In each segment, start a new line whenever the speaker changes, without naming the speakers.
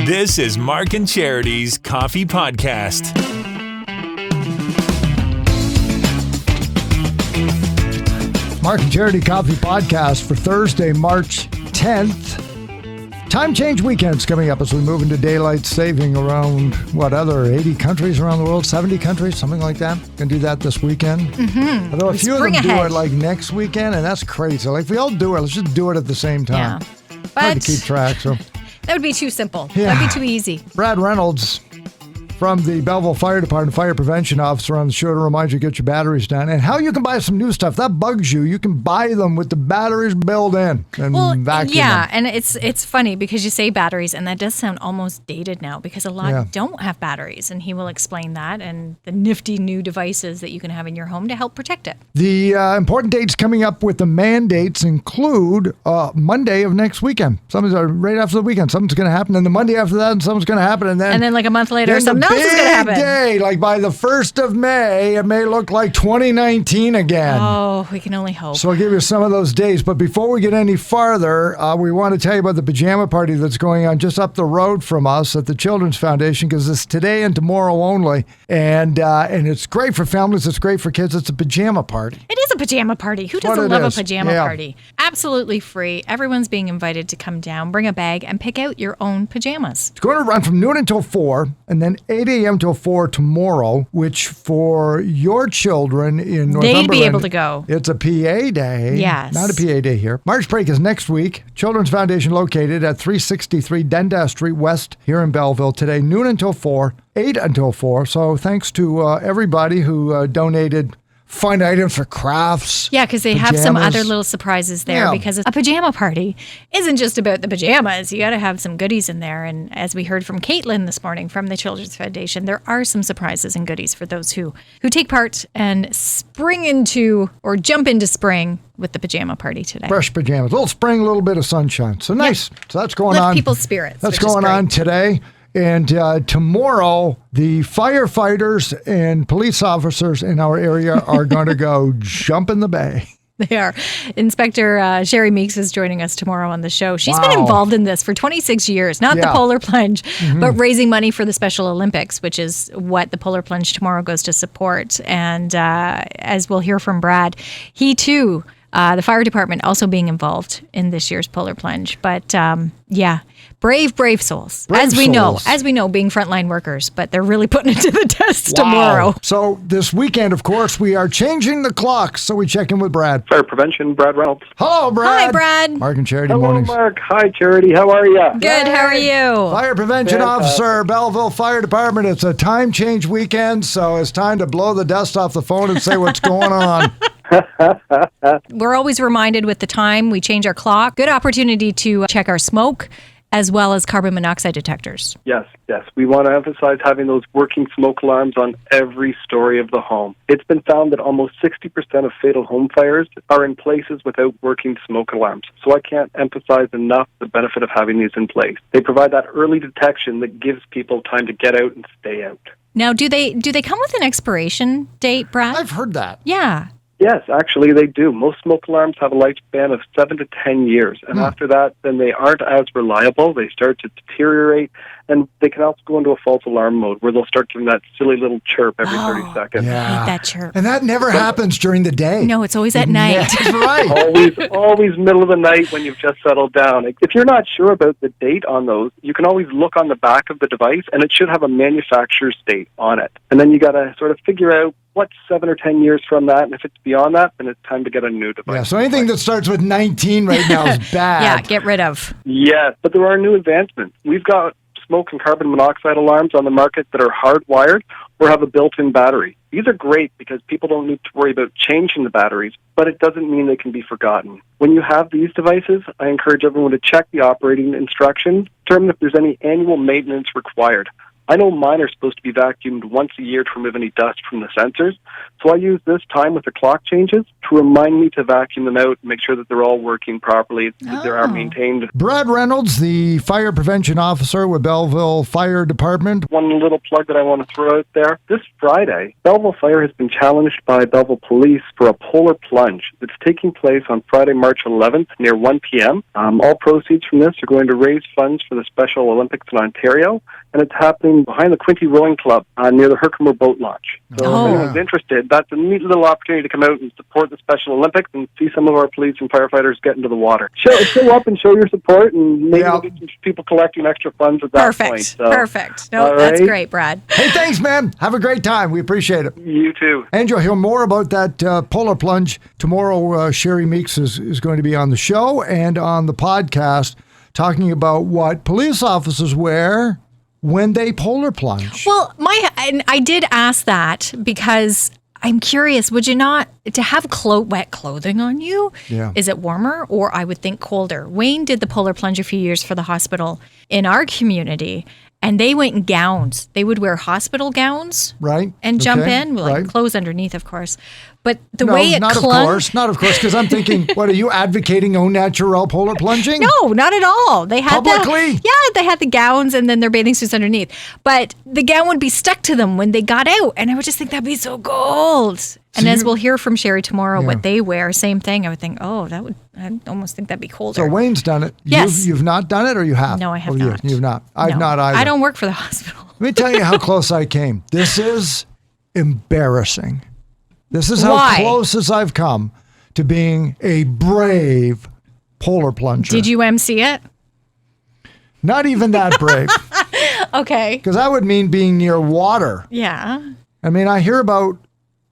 This is Mark and Charity's Coffee Podcast.
Mark and Charity Coffee Podcast for Thursday, March 10th. Time change weekend's coming up as we move into daylight saving around, 80 countries around the world, 70 countries, something like that. Going to do that this weekend. Mm-hmm. Although a few of them do it like next weekend, and that's crazy. Like, if we all do it, let's just do it at the same time.
Yeah.
Hard to keep track, so.
That would be too simple.
Yeah.
That would be too easy.
Brad Reynolds from the Belleville Fire Department, Fire Prevention Officer on the show to remind you to get your batteries done. And how you can buy some new stuff. That bugs you. You can buy them with the batteries built in and vacuum them.
And it's funny because you say batteries, and that does sound almost dated now because a lot don't have batteries. And he will explain that and the nifty new devices that you can have in your home to help protect it.
The important dates coming up with the mandates include Monday of next weekend. Something's right after the weekend. Something's going to happen. And the Monday after that, something's going to happen. And then
like a month later, something else is going to happen.
Day, like by the 1st of May, it may look like 2019 again.
Oh, we can only hope.
So I'll give you some of those days. But before we get any farther, we want to tell you about the pajama party that's going on just up the road from us at the Children's Foundation, because it's today and tomorrow only. And it's great for families. It's great for kids. It's a pajama party.
It is a pajama party. Who doesn't love a pajama party? Absolutely free. Everyone's being invited to come down, bring a bag, and pick out your own pajamas.
It's going to run from noon until 4, and then 8 a.m. till 4 tomorrow, which for your children in Northumberland,
they'd be able to go.
It's a PA day.
Yes.
Not a PA day here. March break is next week. Children's Foundation located at 363 Dundas Street West here in Belleville today, noon until 4, 8 until 4. So thanks to everybody who donated fun items for crafts.
Yeah, because they have some other little surprises there because a pajama party isn't just about the pajamas. You got to have some goodies in there. And as we heard from Caitlin this morning from the Children's Foundation, there are some surprises and goodies for those who take part and jump into spring with the pajama party today.
Fresh pajamas. A little spring, a little bit of sunshine. So nice. Yep. So that's going on.
Lift people's spirits.
That's going on today. And tomorrow, the firefighters and police officers in our area are going to go jump in the bay.
They are. Inspector Sherry Meeks is joining us tomorrow on the show. She's been involved in this for 26 years, not the Polar Plunge, but raising money for the Special Olympics, which is what the Polar Plunge tomorrow goes to support. And as we'll hear from Brad, he too, the fire department also being involved in this year's Polar Plunge. But brave souls, as we know, being frontline workers, but they're really putting it to the test tomorrow.
So this weekend, of course, we are changing the clock. So we check in with Brad.
Fire Prevention, Brad Reynolds.
Hello, Brad.
Hi, Brad.
Mark and Charity
Hello,
mornings.
Mark. Hi, Charity. How are you?
Good. How are you?
Fire Prevention Officer, Belleville Fire Department. It's a time change weekend, so it's time to blow the dust off the phone and say what's going on.
We're always reminded with the time we change our clock. Good opportunity to check our smoke as well as carbon monoxide detectors.
Yes. We want to emphasize having those working smoke alarms on every story of the home. It's been found that almost 60% of fatal home fires are in places without working smoke alarms. So I can't emphasize enough the benefit of having these in place. They provide that early detection that gives people time to get out and stay out.
Now, do they come with an expiration date, Brad?
I've heard that.
Yeah.
Yes, actually they do. Most smoke alarms have a lifespan of 7 to 10 years. And after that, then they aren't as reliable. They start to deteriorate. And they can also go into a false alarm mode where they'll start giving that silly little chirp every 30 seconds.
I hate that chirp.
And that never happens during the day.
No, it's always at night.
That's right.
Always middle of the night when you've just settled down. If you're not sure about the date on those, you can always look on the back of the device, and it should have a manufacturer's date on it. And then you got to sort of figure out what's 7 or 10 years from that, and if it's beyond that, then it's time to get a new device.
Yeah, so anything that starts with 19 right now is bad.
Yeah, get rid of.
Yes, but there are new advancements. We've got smoke and carbon monoxide alarms on the market that are hardwired or have a built-in battery. These are great because people don't need to worry about changing the batteries, but it doesn't mean they can be forgotten. When you have these devices, I encourage everyone to check the operating instructions, determine if there's any annual maintenance required. I know mine are supposed to be vacuumed once a year to remove any dust from the sensors, so I use this time with the clock changes to remind me to vacuum them out and make sure that they're all working properly, that they are maintained.
Brad Reynolds, the fire prevention officer with Belleville Fire Department.
One little plug that I want to throw out there. This Friday, Belleville Fire has been challenged by Belleville Police for a polar plunge that's taking place on Friday, March 11th near 1 p.m. All proceeds from this are going to raise funds for the Special Olympics in Ontario, and it's happening behind the Quinte Rowing Club near the Herkimer Boat Launch. So if anyone's interested, that's a neat little opportunity to come out and support the Special Olympics and see some of our police and firefighters get into the water. Show up and show your support, and maybe we'll get some people collecting extra funds at that point. So,
Perfect. No, that's great, Brad.
Hey, thanks, man. Have a great time. We appreciate it.
You too.
And you'll hear more about that polar plunge tomorrow. Sherry Meeks is going to be on the show and on the podcast talking about what police officers wear when they polar plunge.
Well, I did ask that because I'm curious, would you not, to have wet clothing on you, is it warmer or I would think colder? Wayne did the polar plunge a few years for the hospital in our community, and they went in gowns. They would wear hospital gowns,
right,
and jump in, like clothes underneath, of course. But the way it clung...
Not of course, because I'm thinking, what, are you advocating au naturel polar plunging?
No, not at all. They had
publicly?
They had the gowns and then their bathing suits underneath. But the gown would be stuck to them when they got out, and I would just think that'd be so cold. And as we'll hear from Sherry tomorrow, what they wear, same thing. I would think, I almost think that'd be colder.
So Wayne's done it.
Yes.
You've not done it, or you have?
No, I have not.
You've not. I've not either.
I don't work for the hospital.
Let me tell you how close I came. This is embarrassing. This is how close as I've come to being a brave polar plunger.
Did you MC it?
Not even that brave.
Okay.
Because that would mean being near water.
Yeah.
I mean, I hear about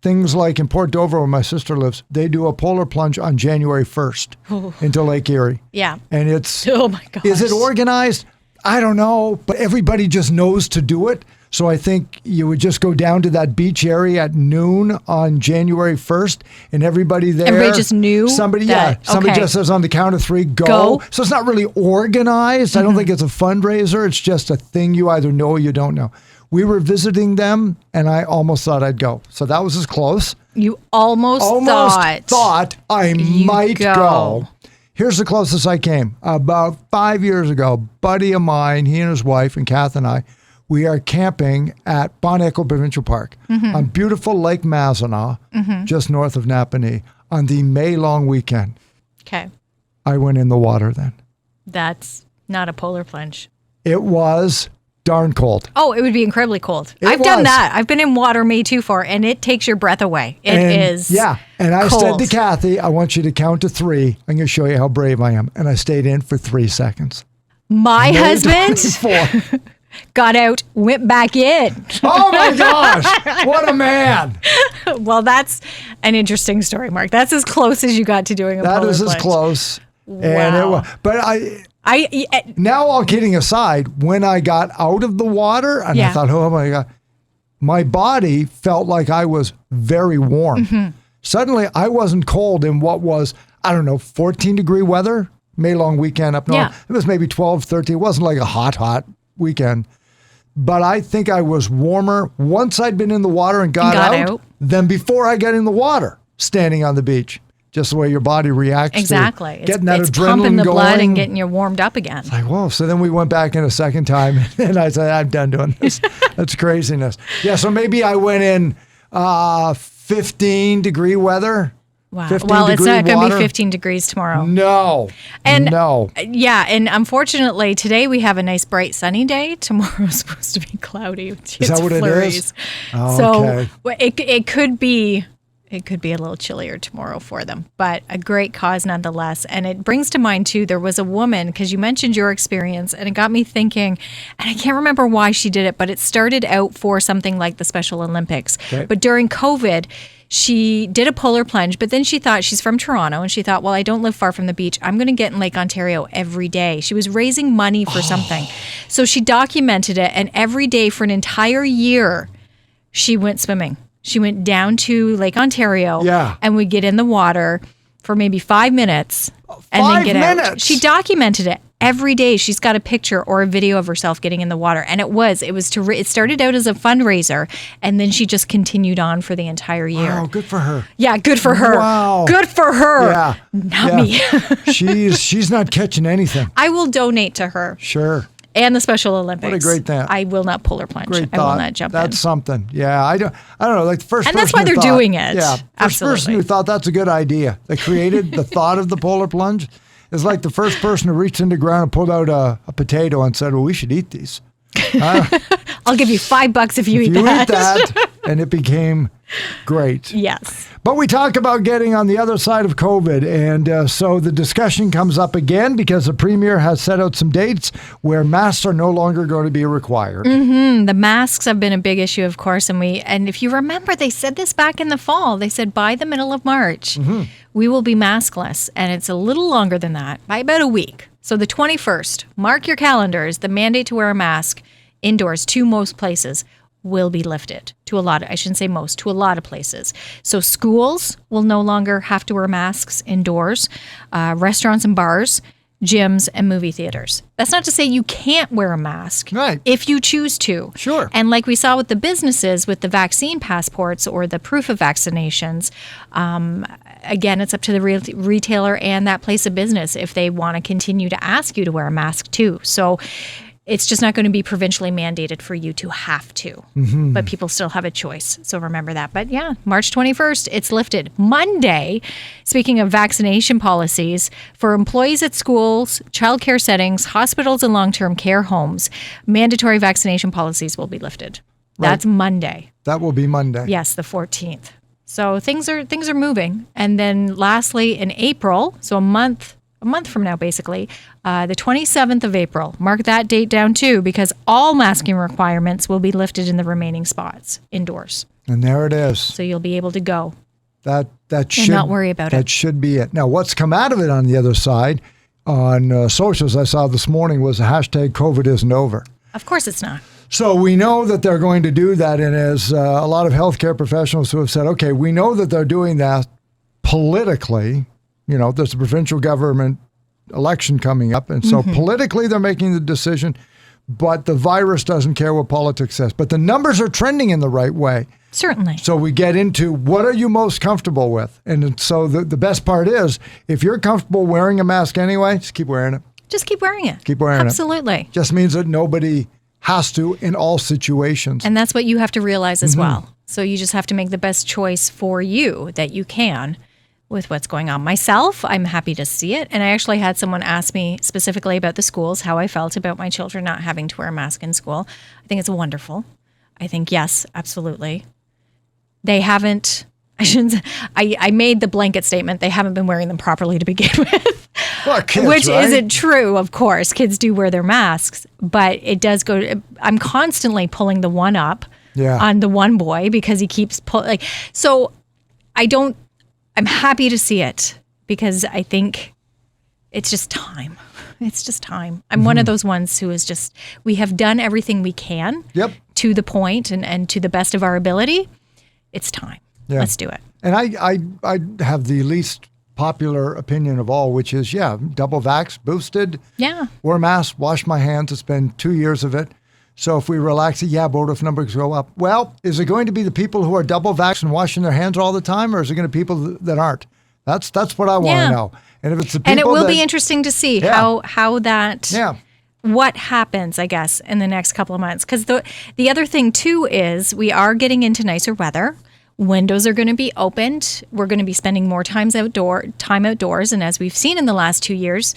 things like in Port Dover, where my sister lives, they do a polar plunge on January 1st into Lake Erie.
Yeah.
And it's...
Oh, my gosh.
Is it organized? I don't know, but everybody just knows to do it. So I think you would just go down to that beach area at noon on January 1st, and everybody there...
Everybody just knew?
Somebody just says on the count of three, go. So it's not really organized. I don't think it's a fundraiser. It's just a thing you either know or you don't know. We were visiting them, and I almost thought I'd go. So that was as close.
You almost
thought I might go. Here's the closest I came. About 5 years ago, buddy of mine, he and his wife, and Kath and I, we are camping at Bon Echo Provincial Park on beautiful Lake Mazenau, just north of Napanee, on the May long weekend.
Okay.
I went in the water then.
That's not a polar plunge.
It was darn cold.
Oh, it would be incredibly cold. I've done that. I've been in water May 2 for, and it takes your breath away. It is
Yeah. And I
cold.
said to Kathy, I want you to count to 3. I'm going to show you how brave I am. And I stayed in for 3 seconds.
My husband got out, went back in.
Oh my gosh. What a man.
Well, that's an interesting story, Mark. That's as close as you got to doing a polar plunge.
That is as close.
Wow.
And it was, but now all kidding aside, when I got out of the water and I thought, oh my God, my body felt like I was very warm. Suddenly I wasn't cold in what was, 14-degree weather, May long weekend up north. It was maybe 12, 13. It wasn't like a hot weekend. But I think I was warmer once I'd been in the water and got out than before I got in the water, standing on the beach. Just the way your body reacts
exactly.
to getting that
it's
adrenaline
pumping the
going.
blood and getting you warmed up again.
It's like, whoa. So then we went back in a second time, and I said, I'm done doing this. That's craziness. Yeah, so maybe I went in 15-degree weather.
Wow. Well, it's not going to be 15 degrees tomorrow.
No.
Yeah, and unfortunately, today we have a nice, bright, sunny day. Tomorrow's supposed to be cloudy.
Is that what
flurries.
it is? Oh, okay.
So it could be... It could be a little chillier tomorrow for them, but a great cause nonetheless. And it brings to mind, too, there was a woman, because you mentioned your experience, and it got me thinking, and I can't remember why she did it, but it started out for something like the Special Olympics. Okay. But during COVID, she did a polar plunge, but then she thought, she's from Toronto, and she thought, well, I don't live far from the beach. I'm going to get in Lake Ontario every day. She was raising money for something. So she documented it, and every day for an entire year, she went swimming. She went down to Lake Ontario and would get in the water for maybe 5 minutes and then get out. She documented it every day she's got a picture or a video of herself getting in the water. And it started out as a fundraiser, and then she just continued on for the entire year.
Wow, good for her.
Yeah, good for her.
Wow.
Good for her.
Yeah.
Not me.
She's not catching anything.
I will donate to her.
Sure.
And the Special Olympics.
What a great thing.
I will not pull or plunge.
Great thought.
I will not jump in.
That's something. Yeah, I don't know. Like the first
and
person
that's why they're doing it.
Yeah, first person who thought that's a good idea. They created the thought of the polar plunge. It's like the first person who reached into the ground and pulled out a potato and said, well, we should eat these.
I'll give you $5 if you eat that.
You eat that, and it became great.
Yes.
But we talk about getting on the other side of COVID, and so the discussion comes up again because the Premier has set out some dates where masks are no longer going to be required.
Mm-hmm. The masks have been a big issue, of course, and if you remember, they said this back in the fall. They said by the middle of March, we will be maskless, and it's a little longer than that, by about a week. So the 21st, mark your calendars, the mandate to wear a mask indoors to most places will be lifted to a lot of, I shouldn't say most, to a lot of places. So schools will no longer have to wear masks indoors, restaurants and bars, gyms and movie theaters. That's not to say you can't wear a mask if you choose to.
Sure.
And like we saw with the businesses, with the vaccine passports or the proof of vaccinations, again, it's up to the retailer and that place of business if they want to continue to ask you to wear a mask too. So it's just not going to be provincially mandated for you to have to, but people still have a choice. So remember that. But yeah, March 21st, it's lifted. Monday, speaking of vaccination policies, for employees at schools, childcare settings, hospitals and long-term care homes, mandatory vaccination policies will be lifted.
Right.
That's Monday.
That will be Monday.
Yes, the 14th. So things are moving. And then lastly, in April, so a month from now, basically, the 27th of April. Mark that date down too, because all masking requirements will be lifted in the remaining spots indoors.
And there it is.
So you'll be able to go.
That should
not worry about it.
That should be it. Now, what's come out of it on the other side, on socials I saw this morning, was the hashtag COVID isn't over.
Of course it's not.
So we know that they're going to do that, and as a lot of healthcare professionals who have said, okay, we know that they're doing that politically. You know, there's a provincial government election coming up, and so politically they're making the decision, but the virus doesn't care what politics says. But the numbers are trending in the right way.
Certainly.
So we get into what are you most comfortable with? And so the best part is, if you're comfortable wearing a mask anyway, just keep wearing it.
Just keep wearing it.
Keep wearing it.
Absolutely.
Just means that nobody has to in all situations.
And that's what you have to realize as well. So you just have to make the best choice for you that you can with what's going on. Myself, I'm happy to see it. And I actually had someone ask me specifically about the schools, how I felt about my children not having to wear a mask in school. I think it's wonderful. I think, yes, absolutely. They haven't, I made the blanket statement, they haven't been wearing them properly to begin with.
Well, kids,
which
right?
isn't true, of course. Kids do wear their masks, but it does go, I'm constantly pulling the one up on the one boy because he keeps pulling. So I'm happy to see it because I think it's just time. It's just time. I'm one of those ones who is just, we have done everything we can to the point and to the best of our ability. It's time. Yeah. Let's do it.
And I have the least popular opinion of all, which is, double vax, boosted.
Yeah.
Wear a mask, wash my hands. It's been 2 years of it. So if we relax it, but what if numbers go up? Well, is it going to be the people who are double vaxxed and washing their hands all the time, or is it going to be people that aren't? That's what I want to know. And if it's the people,
and it will be interesting to see how that what happens, I guess, in the next couple of months. Because the other thing too is we are getting into nicer weather. Windows are going to be opened. We're going to be spending more time outdoors, and as we've seen in the last 2 years,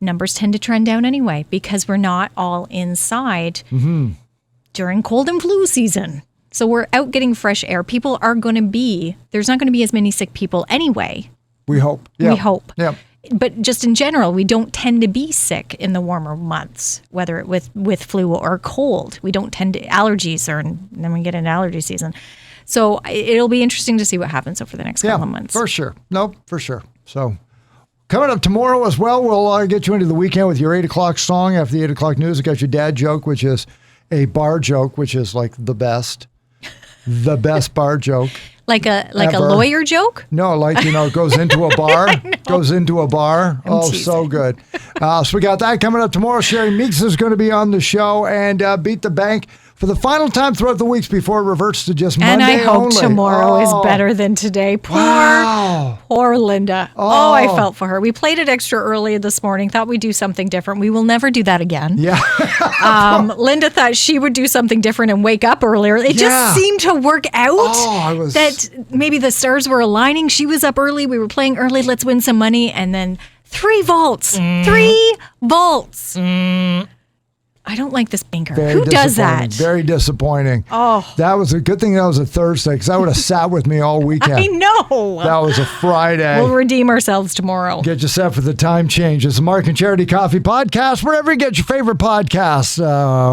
numbers tend to trend down anyway because we're not all inside during cold and flu season. So we're out getting fresh air. People are going to be, there's not going to be as many sick people anyway.
We hope. Yeah.
We hope.
Yeah.
But just in general, we don't tend to be sick in the warmer months, whether with flu or cold. We don't tend to, allergies and then we get into allergy season. So it'll be interesting to see what happens over the next couple of months.
For sure. No, for sure. So coming up tomorrow as well, we'll get you into the weekend with your 8 o'clock song. After the 8 o'clock news, we got your dad joke, which is a bar joke, which is like the best bar joke.
Like a
ever.
lawyer joke?
No, goes into a bar. Goes into a bar. So good. So we got that coming up tomorrow. Sherry Meeks is going to be on the show and Beat the Bank for the final time throughout the weeks before it reverts to just Monday
only. And I hope
only.
tomorrow is better than today. Poor Linda. Oh, I felt for her. We played it extra early this morning. Thought we'd do something different. We will never do that again.
Yeah.
Linda thought she would do something different and wake up earlier. It just seemed to work out that maybe the stars were aligning. She was up early. We were playing early. Let's win some money. And then 3 vaults. 3 vaults. I don't like this banker. Who does that?
Very disappointing.
Oh.
That was a good thing that was a Thursday because that would have sat with me all weekend.
I know.
That was a Friday.
We'll redeem ourselves tomorrow.
Get you set for the time change. It's the Mark and Charity Coffee Podcast, wherever you get your favorite podcasts.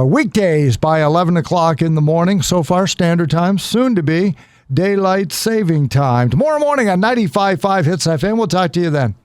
Weekdays by 11 o'clock in the morning. So far, standard time. Soon to be daylight saving time. Tomorrow morning on 95.5 Hits FM. We'll talk to you then.